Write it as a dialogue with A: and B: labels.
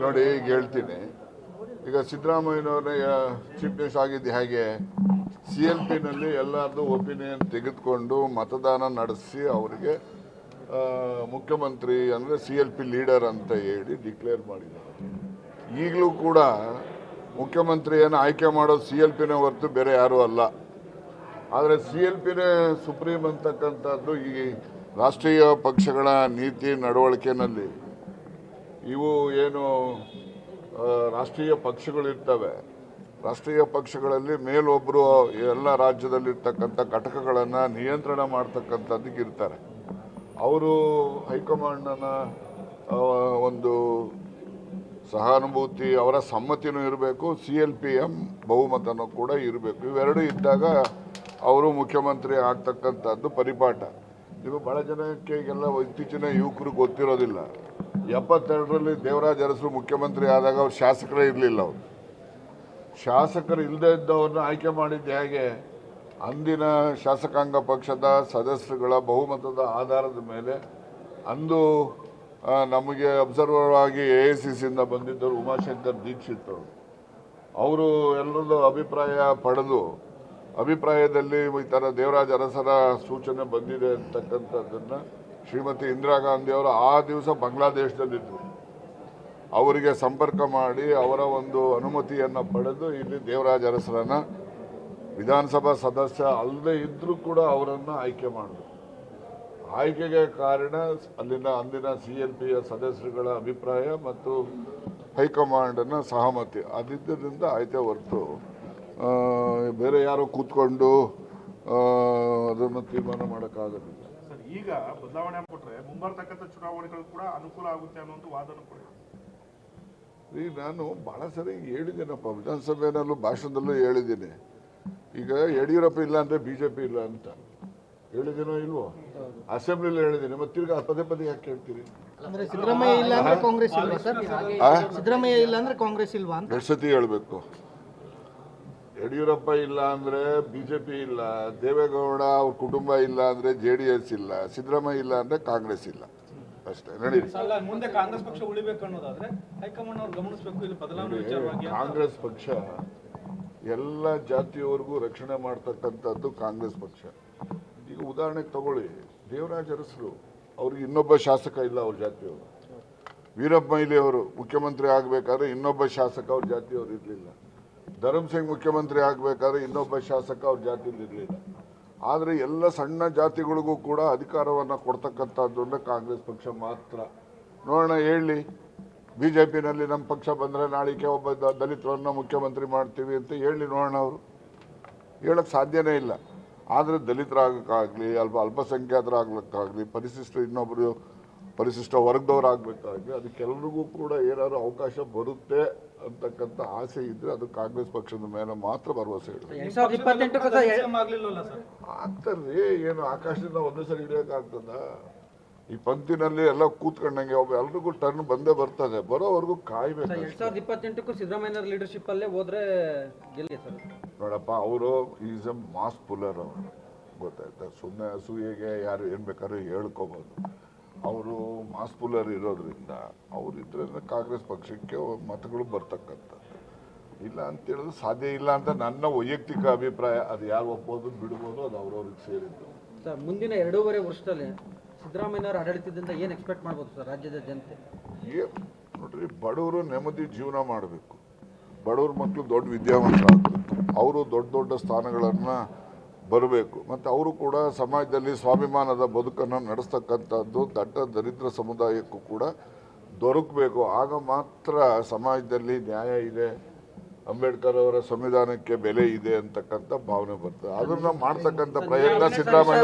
A: ನೋಡಿ ಈಗ ಹೇಳ್ತೀನಿ. ಈಗ ಸಿದ್ದರಾಮಯ್ಯನವರ ಚೀಫ್ ಮಿನಿಸ್ಟರ್ ಆಗಿದ್ದು ಹೇಗೆ CLPನಲ್ಲಿ ಎಲ್ಲರದ್ದು ಒಪಿನಿಯನ್ ತೆಗೆದುಕೊಂಡು ಮತದಾನ ನಡೆಸಿ ಅವರಿಗೆ ಮುಖ್ಯಮಂತ್ರಿ ಅಂದರೆ CLP ಲೀಡರ್ ಅಂತ ಹೇಳಿ ಡಿಕ್ಲೇರ್ ಮಾಡಿದ್ದಾರೆ. ಈಗಲೂ ಕೂಡ ಮುಖ್ಯಮಂತ್ರಿಯನ್ನು ಆಯ್ಕೆ ಮಾಡೋದು CLPನೇ ಹೊರತು ಬೇರೆ ಯಾರೂ ಅಲ್ಲ. ಆದರೆ CLPನೇ ಸುಪ್ರೀಂ ಅಂತಕ್ಕಂಥದ್ದು ಈ ರಾಷ್ಟ್ರೀಯ ಪಕ್ಷಗಳ ನೀತಿ ನಡವಳಿಕೆಯಲ್ಲಿ ಇವು ಏನು ರಾಷ್ಟ್ರೀಯ ಪಕ್ಷಗಳಿರ್ತವೆ, ರಾಷ್ಟ್ರೀಯ ಪಕ್ಷಗಳಲ್ಲಿ ಮೇಲೊಬ್ಬರು ಎಲ್ಲ ರಾಜ್ಯದಲ್ಲಿರ್ತಕ್ಕಂಥ ಘಟಕಗಳನ್ನು ನಿಯಂತ್ರಣ ಮಾಡ್ತಕ್ಕಂಥದ್ದಕ್ಕೆ ಇರ್ತಾರೆ. ಅವರು ಹೈಕಮಾಂಡನ ಒಂದು ಸಹಾನುಭೂತಿ, ಅವರ ಸಮ್ಮತಿನೂ ಇರಬೇಕು, CLPM ಬಹುಮತನೂ ಕೂಡ ಇರಬೇಕು. ಇವೆರಡೂ ಇದ್ದಾಗ ಅವರು ಮುಖ್ಯಮಂತ್ರಿ ಆಗ್ತಕ್ಕಂಥದ್ದು ಪರಿಪಾಠ. ನೀವು ಭಾಳ ಜನಕ್ಕೆ ಈಗೆಲ್ಲ ಇತ್ತೀಚಿನ ಯುವಕರು ಗೊತ್ತಿರೋದಿಲ್ಲ. 72ರಲ್ಲಿ ದೇವರಾಜ ಅರಸರು ಮುಖ್ಯಮಂತ್ರಿ ಆದಾಗ ಅವ್ರು ಶಾಸಕರೇ ಇರಲಿಲ್ಲ. ಅವರು ಶಾಸಕರು ಇಲ್ಲದೇ ಇದ್ದವ್ರನ್ನ ಆಯ್ಕೆ ಮಾಡಿದ್ದು ಹೇಗೆ? ಅಂದಿನ ಶಾಸಕಾಂಗ ಪಕ್ಷದ ಸದಸ್ಯರುಗಳ ಬಹುಮತದ ಆಧಾರದ ಮೇಲೆ. ಅಂದು ನಮಗೆ ಅಬ್ಸರ್ವರ್ ಆಗಿ AICCಯಿಂದ ಬಂದಿದ್ದರು ಉಮಾಶಂಕರ್ ದೀಕ್ಷಿತ್ ಅವರು ಎಲ್ಲರದ್ದು ಅಭಿಪ್ರಾಯ ಪಡೆದು, ಅಭಿಪ್ರಾಯದಲ್ಲಿ ಈ ಥರ ದೇವರಾಜ ಅರಸರ ಸೂಚನೆ ಬಂದಿದೆ ಅಂತಕ್ಕಂಥದ್ದನ್ನು ಶ್ರೀಮತಿ ಇಂದಿರಾ ಗಾಂಧಿ ಅವರು ಆ ದಿವಸ ಬಾಂಗ್ಲಾದೇಶದಲ್ಲಿದ್ದರು. ಅವರಿಗೆ ಸಂಪರ್ಕ ಮಾಡಿ ಅವರ ಒಂದು ಅನುಮತಿಯನ್ನು ಪಡೆದು ಇಲ್ಲಿ ದೇವರಾಜ ಅರಸರನ್ನು ವಿಧಾನಸಭಾ ಸದಸ್ಯ ಅಲ್ಲದೆ ಇದ್ದರೂ ಕೂಡ ಅವರನ್ನು ಆಯ್ಕೆ ಮಾಡಿದ್ರು. ಆಯ್ಕೆಗೆ ಕಾರಣ ಅಂದಿನ CLPಯ ಸದಸ್ಯರುಗಳ ಅಭಿಪ್ರಾಯ ಮತ್ತು ಹೈಕಮಾಂಡನ ಸಹಮತಿ ಅದಿದ್ದರಿಂದ ಆಯ್ತೆ ಹೊರತು ಬೇರೆ ಯಾರೋ ಕೂತ್ಕೊಂಡು ಅದನ್ನು ತೀರ್ಮಾನ ಮಾಡೋಕ್ಕಾಗೋದಿಲ್ಲ.
B: ಈಗ ಬದಲಾವಣೆ ಕೊಟ್ಟರೆ ಮುಂಬರ್ತಕ್ಕಂಥ ಚುನಾವಣೆಗಳು ಕೂಡ ಅನುಕೂಲ ಆಗುತ್ತೆ ಅನ್ನೋ ವಾದನೂ ಕೂಡ.
A: ಈಗ ನಾನು ಭಾಳ ಸರಿ ಹೇಳಿದ್ದೀನಪ್ಪ, ವಿಧಾನಸಭೆಯಲ್ಲೂ ಭಾಷಣದಲ್ಲೂ ಹೇಳಿದ್ದೀನಿ. ಈಗ ಯಡಿಯೂರಪ್ಪ ಇಲ್ಲ ಅಂದರೆ BJP ಇಲ್ಲ ಅಂತ ಹೇಳಿದ್ದೀನೋ ಇಲ್ವೋ? ಅಸೆಂಬ್ಲಿಲಿ ಹೇಳಿದ್ದೀನಿ. ಮತ್ತೆ ತಿರ್ಗಿ ಪದೇ ಪದೇ ಯಾಕೆ ಹೇಳ್ತೀರಿ?
C: ಅಂದ್ರೆ ಸಿದ್ದರಾಮಯ್ಯ ಇಲ್ಲ ಅಂದ್ರೆ ಕಾಂಗ್ರೆಸ್ ಇಲ್ವಾ ಸರ್? ಸಿದ್ದರಾಮಯ್ಯ ಇಲ್ಲ ಅಂದ್ರೆ ಕಾಂಗ್ರೆಸ್ ಇಲ್ವಾ ಅಂತ
A: ಎರಡು ಸತಿ ಹೇಳಬೇಕು. ಯಡಿಯೂರಪ್ಪ ಇಲ್ಲ ಅಂದರೆ BJP ಇಲ್ಲ, ದೇವೇಗೌಡ ಅವ್ರ ಕುಟುಂಬ ಇಲ್ಲ ಅಂದರೆ JDS ಇಲ್ಲ, ಸಿದ್ದರಾಮಯ್ಯ ಇಲ್ಲ ಅಂದರೆ ಕಾಂಗ್ರೆಸ್ ಇಲ್ಲ, ಅಷ್ಟೇ. ನಡೀರಿ.
D: ಮುಂದೆ ಕಾಂಗ್ರೆಸ್ ಪಕ್ಷ ಉಳಿಬೇಕು ಅನ್ನೋದಾದ್ರೆ ಹೈಕಮಾಂಡ್ ಅವ್ರು ಗಮನಿಸಬೇಕು. ಇಲ್ಲಿ ಬದಲಾವಣೆ
A: ಕಾಂಗ್ರೆಸ್ ಪಕ್ಷ ಎಲ್ಲ ಜಾತಿಯವರೆಗೂ ರಕ್ಷಣೆ ಮಾಡ್ತಕ್ಕಂಥದ್ದು ಕಾಂಗ್ರೆಸ್ ಪಕ್ಷ. ಈಗ ಉದಾಹರಣೆಗೆ ತಗೊಳ್ಳಿ, ದೇವರಾಜ ಅರಸರು ಅವ್ರಿಗೆ ಇನ್ನೊಬ್ಬ ಶಾಸಕ ಇಲ್ಲ ಅವ್ರ ಜಾತಿಯವರು. ವೀರಪ್ಪ ಮೊಯ್ಲಿ ಅವರು ಮುಖ್ಯಮಂತ್ರಿ ಆಗಬೇಕಾದ್ರೆ ಇನ್ನೊಬ್ಬ ಶಾಸಕ ಅವ್ರ ಜಾತಿಯವರು ಇರಲಿಲ್ಲ. ಧರ್ಮ್ ಸಿಂಗ್ ಮುಖ್ಯಮಂತ್ರಿ ಆಗಬೇಕಾದ್ರೆ ಇನ್ನೊಬ್ಬ ಶಾಸಕ ಅವ್ರ ಜಾತಿಯಲ್ಲಿ ಇರಲಿಲ್ಲ. ಆದರೆ ಎಲ್ಲ ಸಣ್ಣ ಜಾತಿಗಳಿಗೂ ಕೂಡ ಅಧಿಕಾರವನ್ನು ಕೊಡ್ತಕ್ಕಂಥದ್ದು ಅಂದರೆ ಕಾಂಗ್ರೆಸ್ ಪಕ್ಷ ಮಾತ್ರ. ನೋಡೋಣ, ಹೇಳಿ BJPನಲ್ಲಿ ನಮ್ಮ ಪಕ್ಷ ಬಂದರೆ ನಾಳಿಕೆ ಒಬ್ಬ ದಲಿತರನ್ನು ಮುಖ್ಯಮಂತ್ರಿ ಮಾಡ್ತೀವಿ ಅಂತ ಹೇಳಿ ನೋಡೋಣ. ಅವರು ಹೇಳೋಕ್ಕೆ ಸಾಧ್ಯನೇ ಇಲ್ಲ. ಆದರೆ ದಲಿತರಾಗಕ್ಕಾಗಲಿ, ಅಲ್ಪಸಂಖ್ಯಾತರಾಗ್ಲಿಕ್ಕಾಗಲಿ, ಇನ್ನೊಬ್ಬರು ಪರಿಶಿಷ್ಟ ವರ್ಗದವ್ರು ಆಗಬೇಕಾಗಲಿ, ಅದಕ್ಕೆಲ್ಲರಿಗೂ ಕೂಡ ಏನಾದ್ರು ಅವಕಾಶ ಬರುತ್ತೆ ಅಂತಕ್ಕಂಥ ಆಸೆ ಇದ್ರೆ ಅದು ಕಾಂಗ್ರೆಸ್ ಪಕ್ಷದ ಮೇಲೆ ಮಾತ್ರ ಭರವಸೆ ಇಡಬೇಕು. ಆಗ್ತದೆ. ಏನು ಆಕಾಶದಿಂದ ಒಂದೇ ಸರಿ ಹಿಡಿಯೋಕ್ಕಾಗ್ತದ? ಈ ಪಂಕ್ತಿನಲ್ಲಿ ಎಲ್ಲ ಕೂತ್ಕೊಂಡಂಗೆ ಎಲ್ರಿಗೂ ಟರ್ನ್ ಬಂದೇ ಬರ್ತದೆ. ಬರೋವರೆಗೂ ಕಾಯ್ಬೇಕು.
C: 2028ಕ್ಕೂ ಸಿದ್ದರಾಮಯ್ಯ ಲೀಡರ್ಶಿಪ್ ಅಲ್ಲೇ ಹೋದ್ರೆ ಗೆಲ್ಲಿ ಸರ್.
A: ನೋಡಪ್ಪ, ಅವರು ಈಸ್ ಎ ಮಾಸ್ ಪುಲ್ಲರ್. ಅವರು ಗೊತ್ತಾಯ್ತಾ? ಸುಮ್ಮನೆ ಅಸೂಯೆಗೆ ಯಾರು ಏನು ಬೇಕಾದ್ರೂ ಹೇಳ್ಕೋಬೋದು. ಅವರು ಮಾಸ್ ಪುಲ್ಲರ್ ಇರೋದ್ರಿಂದ ಅವರಿದ್ರೆ ಕಾಂಗ್ರೆಸ್ ಪಕ್ಷಕ್ಕೆ ಮತಗಳು ಬರ್ತಕ್ಕಂಥದ್ದು. ಇಲ್ಲ ಅಂತ ಹೇಳೋದು ಸಾಧ್ಯ ಇಲ್ಲ ಅಂತ ನನ್ನ ವೈಯಕ್ತಿಕ ಅಭಿಪ್ರಾಯ. ಅದು ಯಾರು ಒಪ್ಬೋದು ಬಿಡ್ಬೋದು, ಅದು ಅವ್ರವ್ರಿಗೆ ಸೇರಿದ್ದು.
C: ಸರ್, ಮುಂದಿನ 2.5 ವರ್ಷದಲ್ಲಿ ಸಿದ್ದರಾಮಯ್ಯನವರ ಆಡಳಿತದಿಂದ ಏನು ಎಕ್ಸ್ಪೆಕ್ಟ್ ಮಾಡ್ಬೋದು ಸರ್ ರಾಜ್ಯದ ಜನತೆ?
A: ನೋಡ್ರಿ, ಬಡವರು ನೆಮ್ಮದಿ ಜೀವನ ಮಾಡಬೇಕು. ಬಡವ್ರ ಮಕ್ಕಳು ದೊಡ್ಡ ವಿದ್ಯಾವಂತರಾಗಬೇಕು. ಅವರು ದೊಡ್ಡ ದೊಡ್ಡ ಸ್ಥಾನಗಳನ್ನು ಬರಬೇಕು. ಮತ್ತು ಅವರು ಕೂಡ ಸಮಾಜದಲ್ಲಿ ಸ್ವಾಭಿಮಾನದ ಬದುಕನ್ನು ನಡೆಸ್ತಕ್ಕಂಥದ್ದು ದಟ್ಟ ದರಿದ್ರ ಸಮುದಾಯಕ್ಕೂ ಕೂಡ ದೊರಕಬೇಕು. ಆಗ ಮಾತ್ರ ಸಮಾಜದಲ್ಲಿ ನ್ಯಾಯ ಇದೆ, ಅಂಬೇಡ್ಕರ್ ಅವರ ಸಂವಿಧಾನಕ್ಕೆ ಬೆಲೆ ಇದೆ ಅಂತಕ್ಕಂಥ ಭಾವನೆ ಬರ್ತದೆ. ಅದನ್ನು ಮಾಡ್ತಕ್ಕಂಥ ಪ್ರಯತ್ನ ಸಿದ್ದರಾಮಯ್ಯ